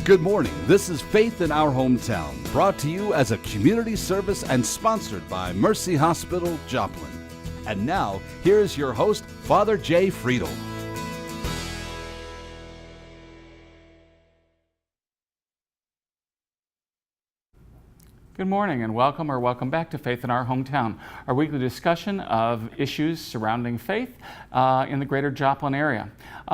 Good morning. This is Faith in Our Hometown, brought to you as a community service and sponsored by Mercy Hospital, Joplin. And now, here is your host, Father Jay Friedel. Good morning and welcome back to Faith in Our Hometown, our weekly discussion of issues surrounding faith in the greater Joplin area.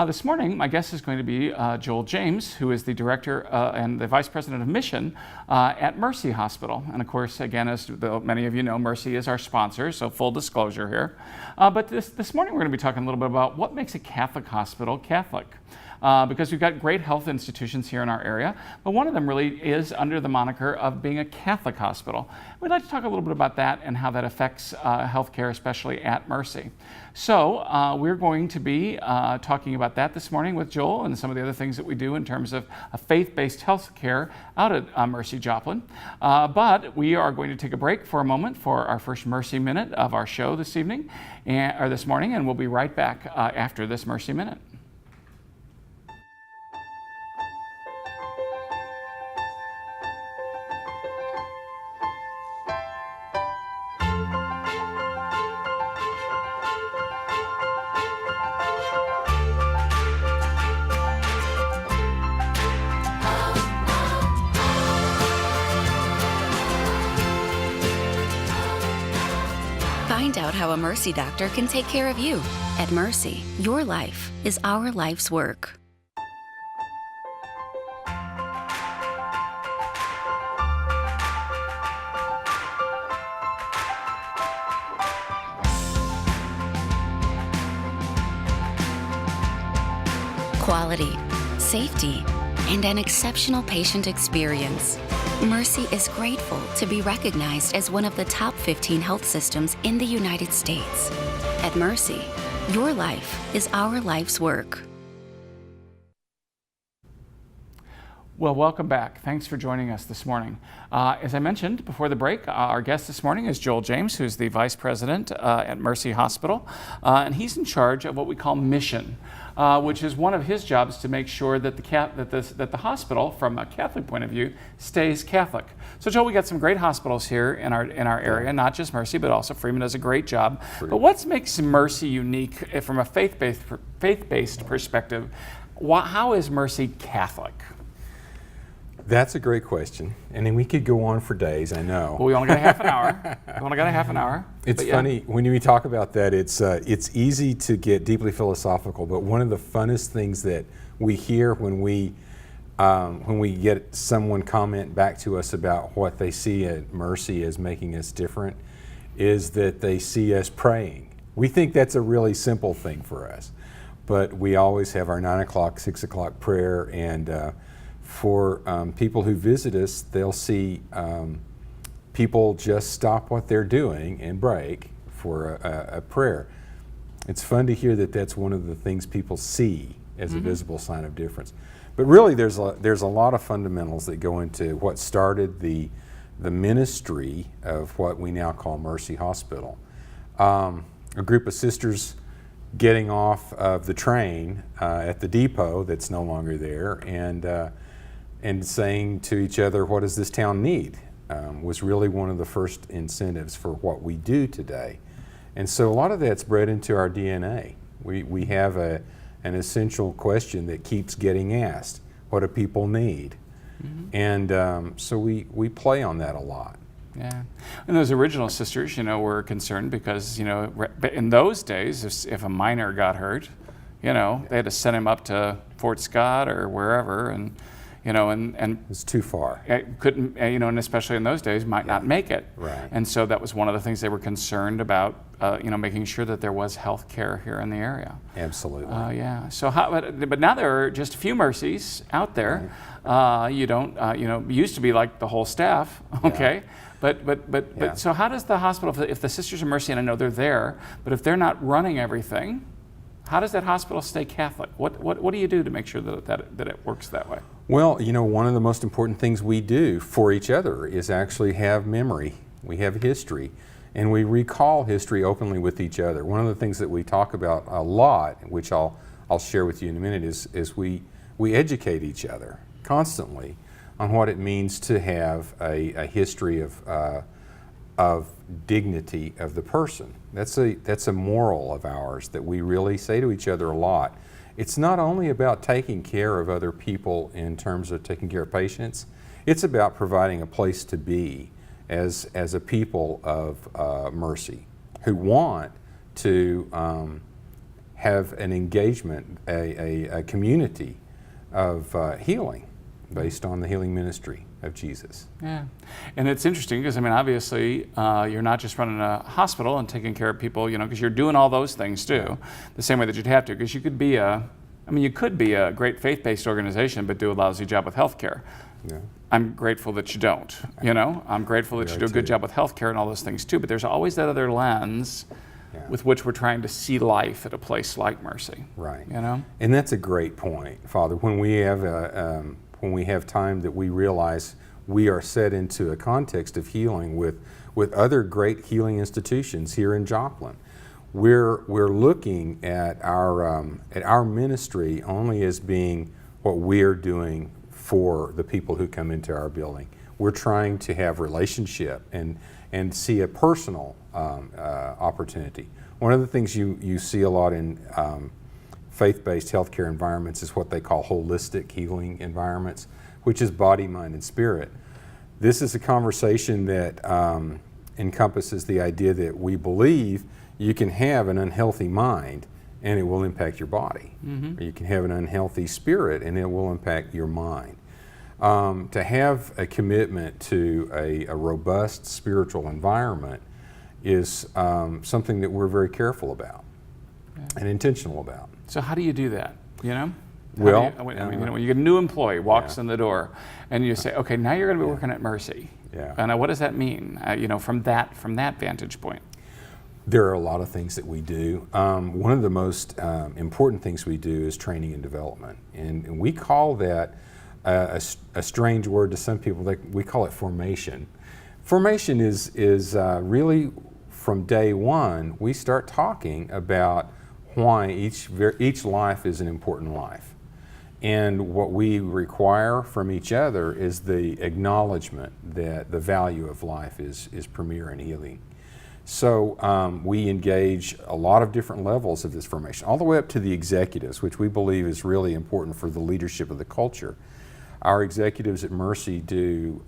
This morning, my guest is going to be Joel James, who is the Director and the Vice President of Mission at Mercy Hospital. And of course, again, as many of you know, Mercy is our sponsor, so full disclosure here. But this morning, we're going to be talking a little bit about what makes a Catholic hospital Catholic. Because we've got great health institutions here in our area, but one of them really is under the moniker of being a Catholic hospital. We'd like to talk a little bit about that and how that affects healthcare, especially at Mercy. So we're going to be talking about that this morning with Joel and some of the other things that we do in terms of faith-based healthcare out at Mercy Joplin. But we are going to take a break for a moment for our first Mercy Minute of our show this evening, or this morning, and we'll be right back after this Mercy Minute. Find out how a Mercy doctor can take care of you. At Mercy, your life is our life's work. Quality, safety, and an exceptional patient experience. Mercy is grateful to be recognized as one of the top 15 health systems in the United States. At Mercy, your life is our life's work. Well, welcome back. Thanks for joining us this morning. As I mentioned before the break, our guest this morning is Joel James, who's the Vice President at Mercy Hospital, and he's in charge of what we call mission, which is one of his jobs to make sure that the hospital, from a Catholic point of view, stays Catholic. So, Joel, we got some great hospitals here in our area, not just Mercy, but also Freeman does a great job. But what makes Mercy unique from a faith-based perspective? How is Mercy Catholic? That's a great question, and then we could go on for days, I know. Well, we only got a half an hour. It's funny, when we talk about that, it's easy to get deeply philosophical, but one of the funnest things that we hear when we get someone comment back to us about what they see at Mercy as making us different is that they see us praying. We think that's a really simple thing for us, but we always have our 9 o'clock, 6 o'clock prayer, and for people who visit us, they'll see people just stop what they're doing and break for a prayer. It's fun to hear that that's one of the things people see as a visible sign of difference. But really, there's a lot of fundamentals that go into what started the ministry of what we now call Mercy Hospital. A group of sisters getting off of the train at the depot that's no longer there, and saying to each other, what does this town need, was really one of the first incentives for what we do today. And so a lot of that's bred into our DNA. We have an essential question that keeps getting asked: what do people need? And so we play on that a lot. Yeah, and those original sisters, were concerned because, in those days, if a minor got hurt, they had to send him up to Fort Scott or wherever, and it's too far. Couldn't, and especially in those days, might not make it. Right. And so that was one of the things they were concerned about, making sure that there was health care here in the area. Absolutely. Yeah. So, but now there are just a few Mercies out there. Right. It used to be like the whole staff. Okay. Yeah. But so how does the hospital, if the Sisters of Mercy, and I know they're there, but if they're not running everything, how does that hospital stay Catholic? What do you do to make sure that it works that way? Well, one of the most important things we do for each other is actually have memory. We have history, and we recall history openly with each other. One of the things that we talk about a lot, which I'll share with you in a minute, is we educate each other. constantly on what it means to have a history of dignity of the person. That's a moral of ours that we really say to each other a lot. It's not only about taking care of other people in terms of taking care of patients, it's about providing a place to be as a people of mercy who want to have an engagement, a community of healing based on the healing ministry of Jesus. Yeah, and it's interesting because, I mean, obviously you're not just running a hospital and taking care of people, because you're doing all those things too, the same way that you'd have to, because you could be a great faith-based organization but do a lousy job with healthcare. Yeah. I'm grateful that you don't, I'm grateful that you do a good job with healthcare and all those things too, but there's always that other lens with which we're trying to see life at a place like Mercy. Right. And that's a great point, Father. When we have time that we realize we are set into a context of healing with other great healing institutions here in Joplin, we're looking at our ministry only as being what we're doing for the people who come into our building. We're trying to have relationship and see a personal opportunity. One of the things you see a lot in faith-based healthcare environments is what they call holistic healing environments, which is body, mind, and spirit. This is a conversation that encompasses the idea that we believe you can have an unhealthy mind and it will impact your body. Or you can have an unhealthy spirit and it will impact your mind. To have a commitment to a robust spiritual environment is something that we're very careful about and intentional about. So how do you do that, Well, when you get a new employee walks in the door and you say, okay, now you're going to be working at Mercy. Yeah. And what does that mean, from that vantage point? There are a lot of things that we do. One of the most important things we do is training and development. And we call that a strange word to some people. We call it formation. Formation is really from day one, we start talking about why each life is an important life. And what we require from each other is the acknowledgement that the value of life is premier in healing. So we engage a lot of different levels of this formation, all the way up to the executives, which we believe is really important for the leadership of the culture. Our executives at Mercy do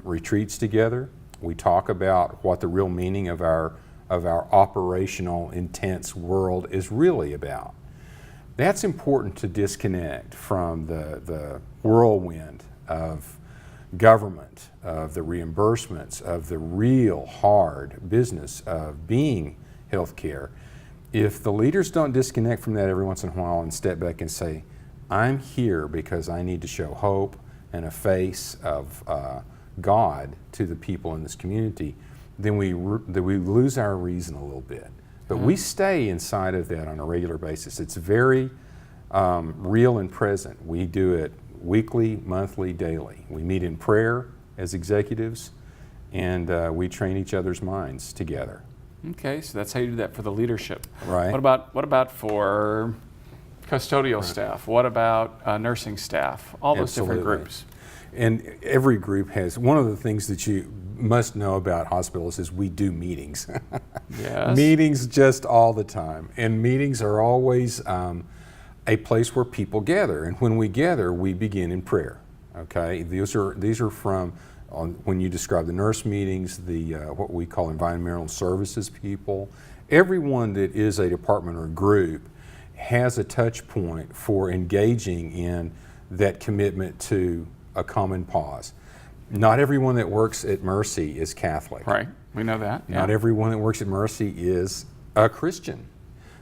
retreats together. We talk about what the real meaning of our operational, intense world is really about. That's important to disconnect from the whirlwind of government, of the reimbursements, of the real hard business of being healthcare. If the leaders don't disconnect from that every once in a while and step back and say, I'm here because I need to show hope and a face of God to the people in this community, then we lose our reason a little bit. But we stay inside of that on a regular basis. It's very real and present. We do it weekly, monthly, daily. We meet in prayer as executives, and we train each other's minds together. Okay, so that's how you do that for the leadership. Right. What about for custodial staff? What about nursing staff? All those different groups. And every group has, one of the things that you must know about hospitals is we do meetings. Yes. Meetings just all the time. And meetings are always a place where people gather. And when we gather, we begin in prayer. Okay, these are from, when you describe the nurse meetings, the what we call environmental services people. Everyone that is a department or group has a touch point for engaging in that commitment to a common cause. Not everyone that works at Mercy is Catholic. Right, we know that. Yeah. Not everyone that works at Mercy is a Christian.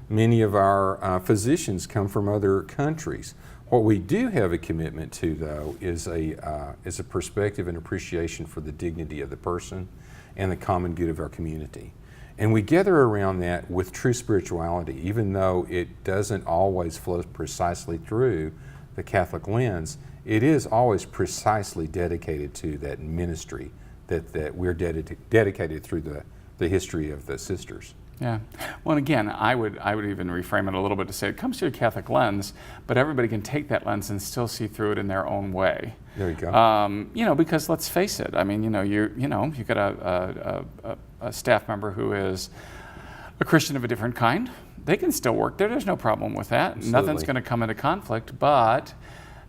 Many of our physicians come from other countries. What we do have a commitment to, though, is a perspective and appreciation for the dignity of the person and the common good of our community. And we gather around that with true spirituality, even though it doesn't always flow precisely through the Catholic lens. It is always precisely dedicated to that ministry that we're dedicated through the history of the sisters. Yeah. Well, and again, I would even reframe it a little bit to say it comes through a Catholic lens, but everybody can take that lens and still see through it in their own way. There you go. Because let's face it. I mean, you've got a staff member who is a Christian of a different kind. They can still work there. There's no problem with that. Absolutely. Nothing's going to come into conflict. But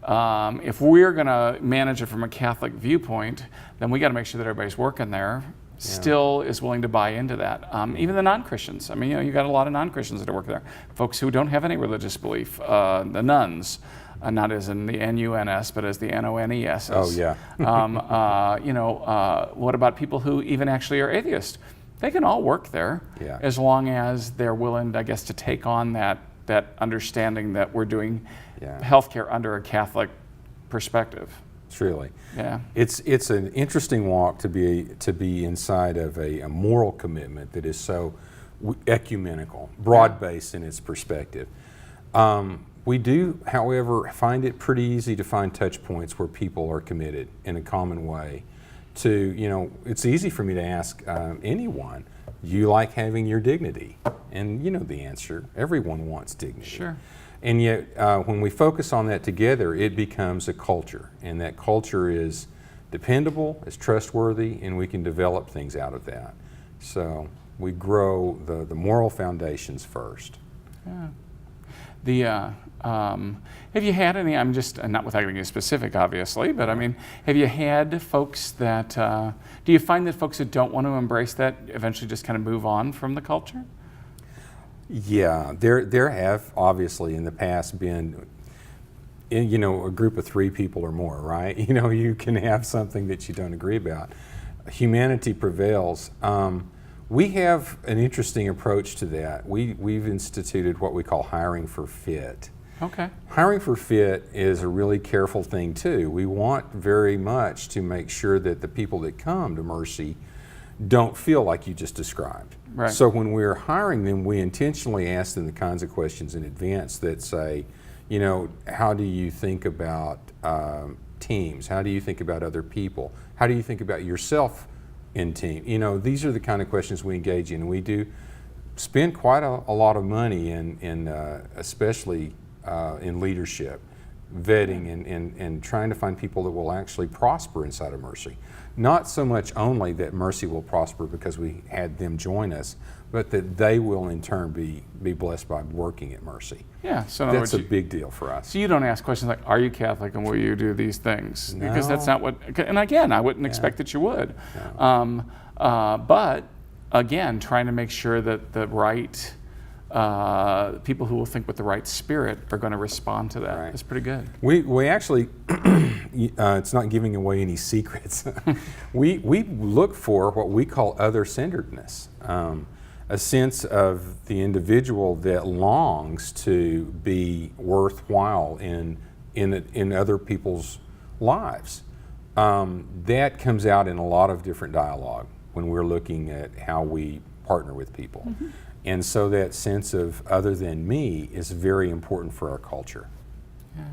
if we're going to manage it from a Catholic viewpoint, then we got to make sure that everybody's working there still is willing to buy into that. Even the non-Christians. I mean, you got a lot of non-Christians that work there. Folks who don't have any religious belief. The nuns, not as in the N-U-N-S, but as the N-O-N-E-S. Oh, yeah. What about people who even actually are atheists? They can all work there as long as they're willing, I guess, to take on that understanding that we're doing healthcare under a Catholic perspective. Truly. Yeah. It's an interesting walk to be inside of a moral commitment that is so ecumenical, broad-based in its perspective. We do, however, find it pretty easy to find touch points where people are committed in a common way to, it's easy for me to ask anyone, you like having your dignity? And you know the answer, everyone wants dignity. Sure. And yet, when we focus on that together, it becomes a culture. And that culture is dependable, is trustworthy, and we can develop things out of that. So we grow the moral foundations first. Yeah. Have you had any, I'm just, not without getting specific, obviously, but I mean, have you had folks that, do you find that folks that don't want to embrace that eventually just kind of move on from the culture? Yeah, there have obviously in the past been, a group of 3 people or more, right? You can have something that you don't agree about. Humanity prevails. We have an interesting approach to that. We've instituted what we call hiring for fit. Okay. Hiring for fit is a really careful thing too. We want very much to make sure that the people that come to Mercy don't feel like you just described. Right. So when we're hiring them, we intentionally ask them the kinds of questions in advance that say, how do you think about teams? How do you think about other people? How do you think about yourself in team? These are the kind of questions we engage in. We do spend quite a lot of money especially in leadership, vetting and trying to find people that will actually prosper inside of Mercy. Not so much only that Mercy will prosper because we had them join us, but that they will in turn be blessed by working at Mercy. Yeah, so that's a big deal for us. So you don't ask questions like, are you Catholic and will you do these things? No. Because that's not what, and again, I wouldn't expect that you would. No. But again, trying to make sure that the right people who will think with the right spirit are going to respond to that. Right. That's pretty good. We actually, it's not giving away any secrets. we look for what we call other-centeredness, a sense of the individual that longs to be worthwhile in other people's lives. That comes out in a lot of different dialogue when we're looking at how we partner with people. Mm-hmm. And so that sense of other than me is very important for our culture. Yeah.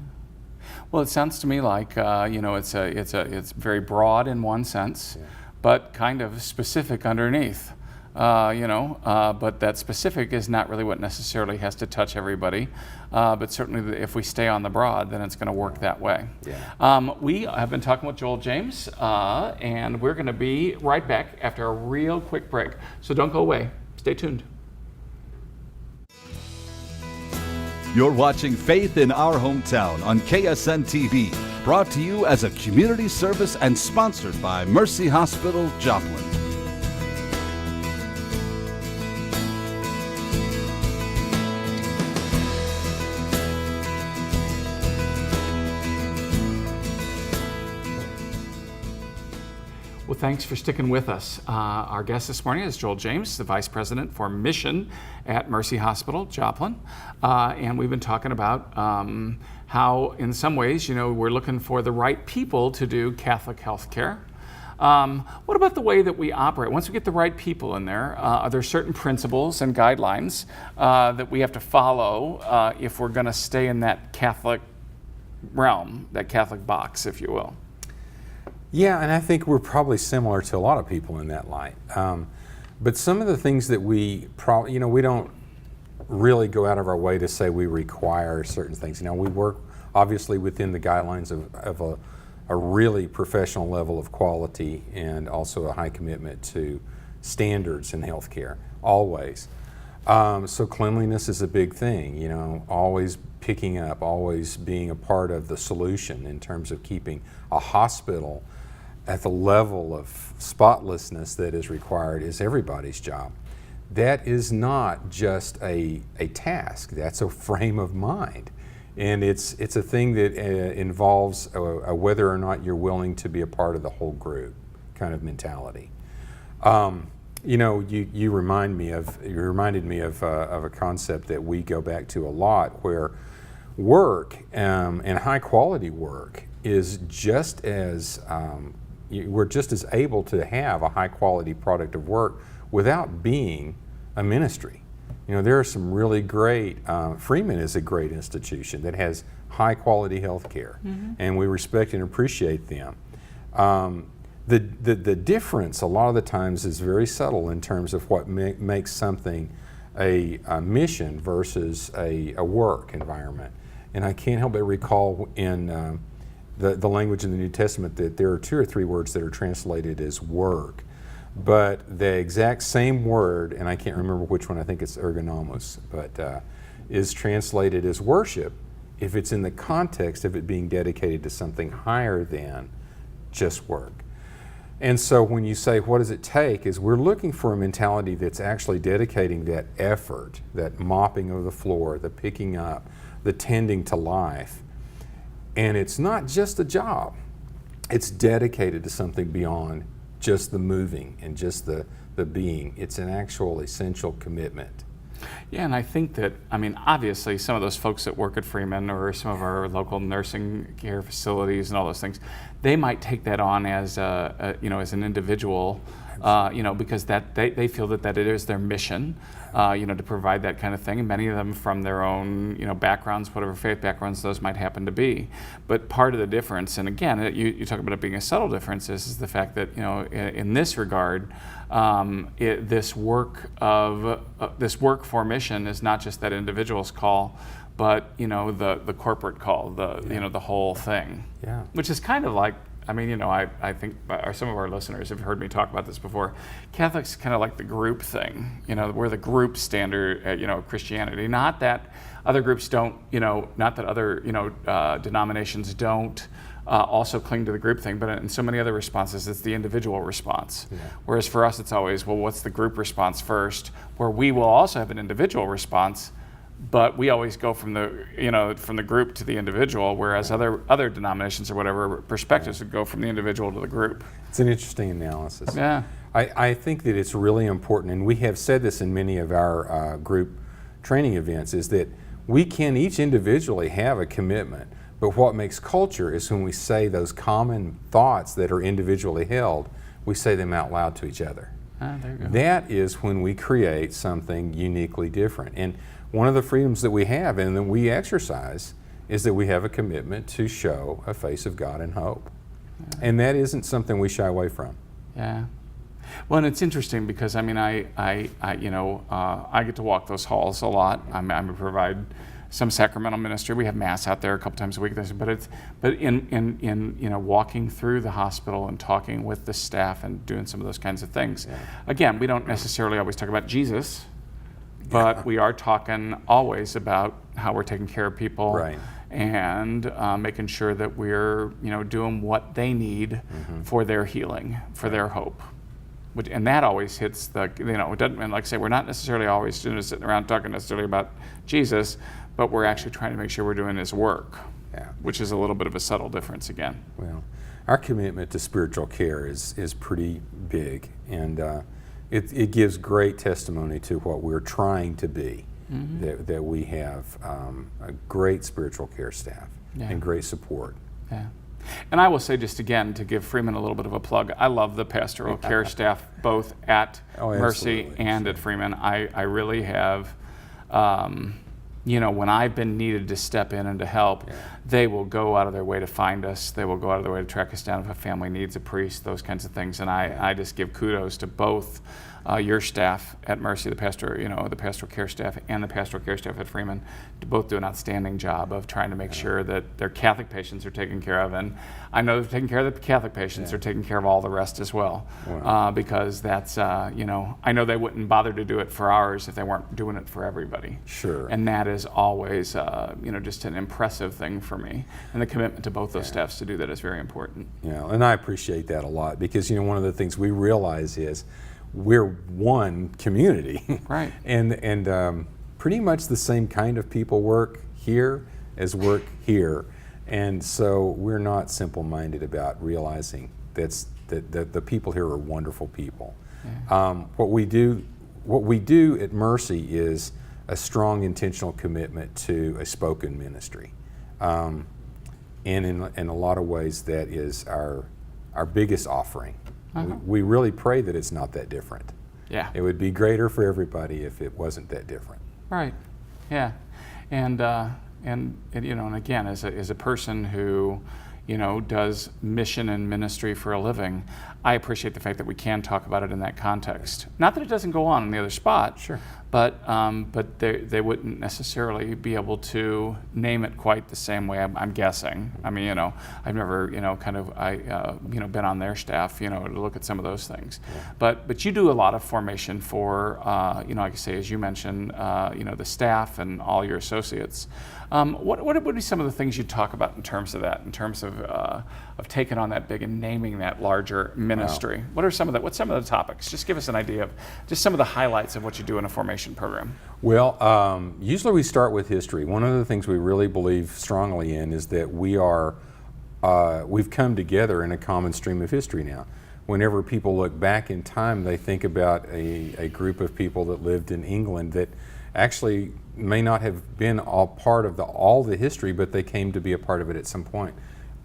Well, it sounds to me like it's very broad in one sense, but kind of specific underneath. But that specific is not really what necessarily has to touch everybody. But certainly, if we stay on the broad, then it's going to work that way. Yeah. We have been talking with Joel James, and we're going to be right back after a real quick break. So don't go away. Stay tuned. You're watching Faith in Our Hometown on KSN TV, brought to you as a community service and sponsored by Mercy Hospital, Joplin. Well, thanks for sticking with us. Our guest this morning is Joel James, the Vice President for Mission at Mercy Hospital, Joplin. And we've been talking about how, in some ways, we're looking for the right people to do Catholic health care. What about the way that we operate? Once we get the right people in there, are there certain principles and guidelines that we have to follow if we're going to stay in that Catholic realm, that Catholic box, if you will? Yeah, and I think we're probably similar to a lot of people in that light. But some of the things that we probably, we don't really go out of our way to say we require certain things. We work obviously within the guidelines of a really professional level of quality and also a high commitment to standards in healthcare, always. So cleanliness is a big thing, always picking up, always being a part of the solution in terms of keeping a hospital at the level of spotlessness that is required is everybody's job. That is not just a task, that's a frame of mind. And it's a thing that involves a whether or not you're willing to be a part of the whole group kind of mentality. You reminded me of a concept that we go back to a lot, where work and high quality work is just as we're just as able to have a high quality product of work without being a ministry. There are some really great, Freeman is a great institution that has high quality health care, and we respect and appreciate them. The difference a lot of the times is very subtle in terms of what makes something a mission versus a work environment. And I can't help but recall in the language in the New Testament that there are 2 or 3 words that are translated as work. But the exact same word, and I can't remember which one, I think it's ergonomos, but is translated as worship if it's in the context of it being dedicated to something higher than just work. And so when you say, what does it take, is we're looking for a mentality that's actually dedicating that effort, that mopping of the floor, the picking up, the tending to life. And it's not just a job. It's dedicated to something beyond just the moving and just the being. It's an actual essential commitment. Yeah, and I think that, obviously some of those folks that work at Freeman or some of our local nursing care facilities and all those things, they might take that on as as an individual, because they feel that it is their mission, to provide that kind of thing. And many of them from their own, backgrounds, whatever faith backgrounds those might happen to be. But part of the difference, and again, you talk about it being a subtle difference, is the fact that, in this regard, this work for mission is not just that individual's call, but the corporate call, the whole thing. Yeah. Which is kind of like, I think some of our listeners have heard me talk about this before. Catholics kind of like the group thing. We're the group standard, Christianity. Not that other groups don't, not that other, denominations don't also cling to the group thing, but in so many other responses, it's the individual response. Yeah. Whereas for us, it's always, well, what's the group response first? Where we will also have an individual response, but we always go from the group to the individual, whereas other denominations or whatever perspectives would go from the individual to the group. It's an interesting analysis. Yeah. I think that it's really important, and we have said this in many of our group training events, is that we can each individually have a commitment, but what makes culture is when we say those common thoughts that are individually held, we say them out loud to each other. There you go. That is when we create something uniquely different. And one of the freedoms that we have and that we exercise is that we have a commitment to show a face of God and hope. Yeah. And that isn't something we shy away from. Yeah. Well, and it's interesting because I get to walk those halls a lot. I provide some sacramental ministry. We have mass out there a couple times a week. But in walking through the hospital and talking with the staff and doing some of those kinds of things. Yeah. Again, we don't necessarily always talk about Jesus, but we are talking always about how we're taking care of people, right, and making sure that we're doing what they need for their healing, for their hope. And that always hits the, it doesn't, and like I say, we're not necessarily always sitting around talking necessarily about Jesus, but we're actually trying to make sure we're doing His work, which is a little bit of a subtle difference again. Well, our commitment to spiritual care is pretty big, and it gives great testimony to what we're trying to be, that we have a great spiritual care staff and great support. Yeah. And I will say just again, to give Freeman a little bit of a plug, I love the pastoral care staff both at Mercy and at Freeman. I really have, when I've been needed to step in and to help, they will go out of their way to find us. They will go out of their way to track us down if a family needs a priest, those kinds of things. And I just give kudos to both your staff at Mercy, the pastoral care staff and the pastoral care staff at Freeman, to both do an outstanding job of trying to make sure that their Catholic patients are taken care of. And I know they're taking care of the Catholic patients, they're taking care of all the rest as well. Wow. Because that's, I know they wouldn't bother to do it for ours if they weren't doing it for everybody. Sure. And that is always, just an impressive thing for me. And the commitment to both those staffs to do that is very important. Yeah, and I appreciate that a lot because, one of the things we realize is we're one community. Right. and pretty much the same kind of people work here as work here. And so we're not simple-minded about realizing that the people here are wonderful people. Yeah. What we do at Mercy is a strong intentional commitment to a spoken ministry. And in a lot of ways that is our biggest offering. We really pray that it's not that different. Yeah. It would be greater for everybody if it wasn't that different. Right. Yeah. And again, as a person who, does mission and ministry for a living, I appreciate the fact that we can talk about it in that context. Not that it doesn't go on in the other spot. Sure. But they wouldn't necessarily be able to name it quite the same way. I'm guessing. I mean, I've never, been on their staff, to look at some of those things. Yeah. But you do a lot of formation for, like I say, as you mentioned, the staff and all your associates. What would be some of the things you talk about in terms of that, in terms of taking on that big and naming that larger ministry? Wow. What's some of the topics? Just give us an idea of just some of the highlights of what you do in a formation program. Well, usually we start with history. One of the things we really believe strongly in is that we've come together in a common stream of history now. Whenever people look back in time, they think about a group of people that lived in England that actually may not have been all part of all the history, but they came to be a part of it at some point.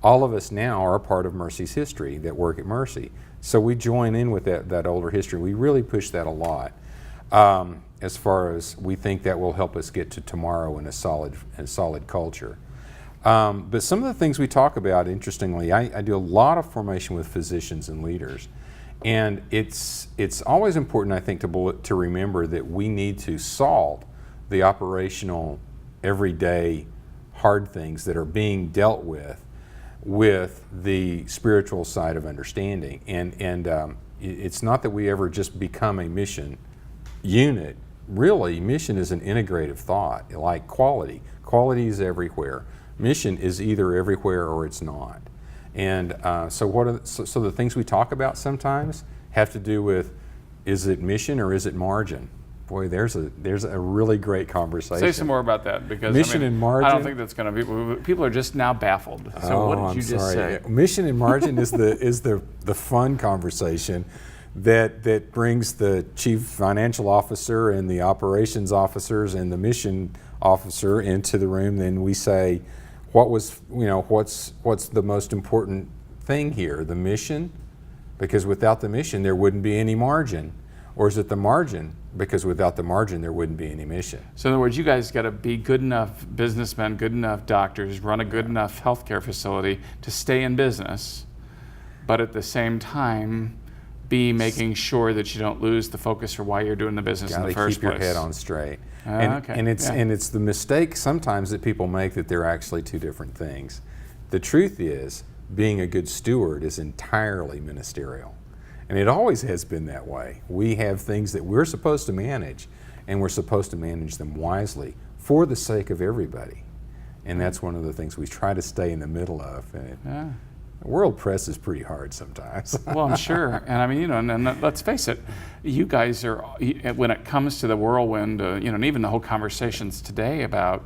All of us now are a part of Mercy's history that work at Mercy. So we join in with that older history. We really push that a lot. As far as we think that will help us get to tomorrow in a solid culture. But some of the things we talk about, interestingly, I do a lot of formation with physicians and leaders. And it's always important, I think, to remember that we need to solve the operational, everyday, hard things that are being dealt with the spiritual side of understanding. And it's not that we ever just become a mission unit. Really, mission is an integrative thought, like quality. Quality is everywhere. Mission is either everywhere or it's not. And so the things we talk about sometimes have to do with, is it mission or is it margin? Boy, there's a really great conversation. Say some more about that, because mission and margin. I don't think that's going to be. People are just now baffled. So what did you just say? Mission and margin is the fun conversation that brings the chief financial officer and the operations officers and the mission officer into the room. Then we say, what's the most important thing here? The mission, because without the mission there wouldn't be any margin, or is it the margin? Because without the margin, there wouldn't be any mission. So in other words, you guys got to be good enough businessmen, good enough doctors, run a good enough healthcare facility to stay in business, but at the same time, be making sure that you don't lose the focus for why you're doing the business in the first place. Keep your head on straight. Okay. And it's the mistake sometimes that people make that they're actually two different things. The truth is, being a good steward is entirely ministerial. And it always has been that way. We have things that we're supposed to manage, and we're supposed to manage them wisely for the sake of everybody. And that's one of the things we try to stay in the middle of. And the world press is pretty hard sometimes. Well, I'm sure. And I mean, and let's face it, you guys are, when it comes to the whirlwind, and even the whole conversations today about,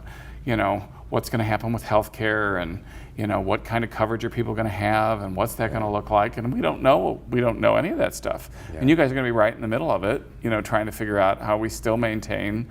what's going to happen with healthcare and, what kind of coverage are people going to have and what's that going to look like? And we don't know any of that stuff. Yeah. And you guys are going to be right in the middle of it, trying to figure out how we still maintain,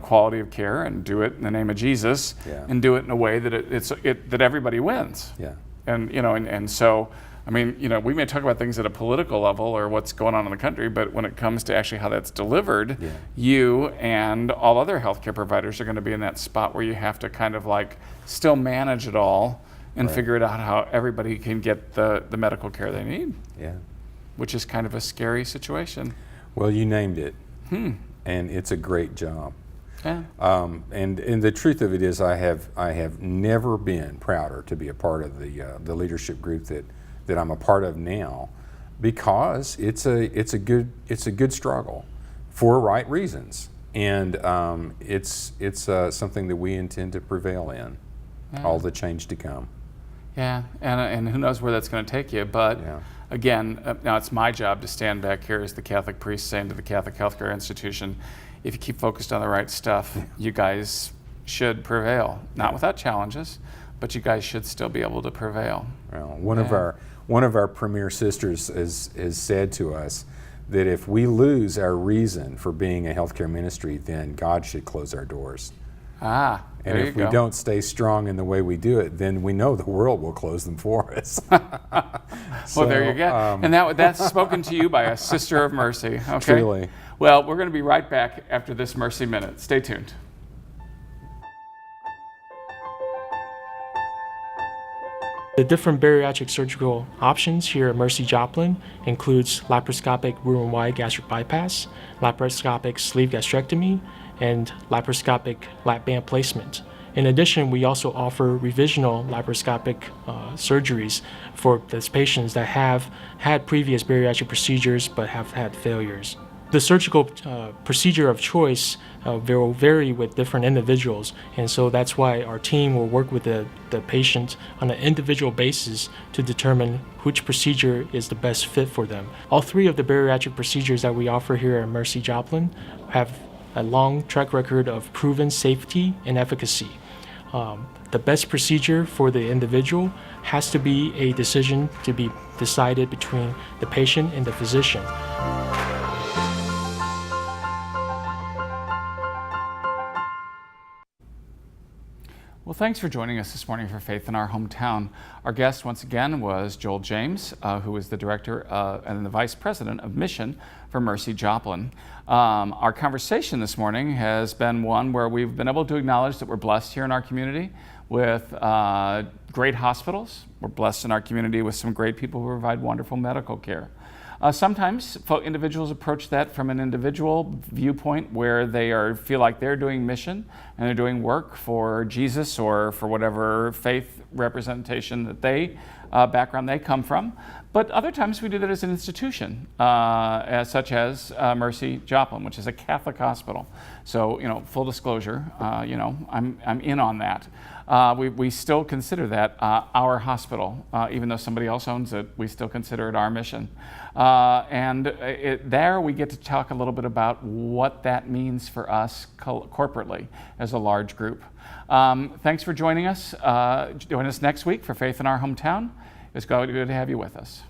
quality of care and do it in the name of Jesus, and do it in a way that that everybody wins. Yeah. And and so, I mean, we may talk about things at a political level or what's going on in the country, but when it comes to actually how that's delivered, you and all other healthcare providers are going to be in that spot where you have to kind of like still manage it all and figure it out how everybody can get the medical care they need. Yeah. Which is kind of a scary situation. Well, you named it, and it's a great job. Yeah. And the truth of it is, I have never been prouder to be a part of the leadership group that I'm a part of now, because it's a good struggle for right reasons, and it's something that we intend to prevail in, all the change to come. Yeah, and who knows where that's going to take you, but again, now it's my job to stand back here as the Catholic priest saying to the Catholic Healthcare Institution, if you keep focused on the right stuff, you guys should prevail. Not without challenges, but you guys should still be able to prevail. Well, one of our premier sisters has said to us that if we lose our reason for being a healthcare ministry, then God should close our doors. Ah, there and you if go. we don't stay strong in the way we do it, then we know the world will close them for us. Well, there you go. And that's spoken to you by a sister of mercy. Okay? Truly. Well, we're going to be right back after this Mercy Minute. Stay tuned. The different bariatric surgical options here at Mercy Joplin includes laparoscopic Roux-en-Y gastric bypass, laparoscopic sleeve gastrectomy, and laparoscopic lap band placement. In addition, we also offer revisional laparoscopic surgeries for those patients that have had previous bariatric procedures but have had failures. The surgical procedure of choice will vary with different individuals, and so that's why our team will work with the patient on an individual basis to determine which procedure is the best fit for them. All three of the bariatric procedures that we offer here at Mercy Joplin have a long track record of proven safety and efficacy. The best procedure for the individual has to be a decision to be decided between the patient and the physician. Well, thanks for joining us this morning for Faith in Our Hometown. Our guest, once again, was Joel James, who is the Director and the Vice President of Mission for Mercy Joplin. Our conversation this morning has been one where we've been able to acknowledge that we're blessed here in our community with great hospitals. We're blessed in our community with some great people who provide wonderful medical care. Sometimes individuals approach that from an individual viewpoint where they feel like they're doing mission and they're doing work for Jesus or for whatever faith representation that background they come from. But other times we do that as an institution, such as Mercy Joplin, which is a Catholic hospital. So, full disclosure, I'm in on that. We still consider that our hospital, even though somebody else owns it. We still consider it our mission. There we get to talk a little bit about what that means for us corporately as a large group. Thanks for joining us. Join us next week for Faith in Our Hometown. It's good to have you with us.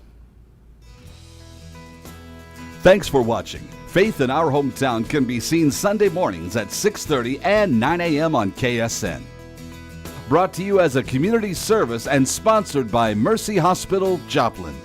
Thanks for watching. Faith in Our Hometown can be seen Sunday mornings at 6:30 and 9 a.m. on KSN. Brought to you as a community service and sponsored by Mercy Hospital, Joplin.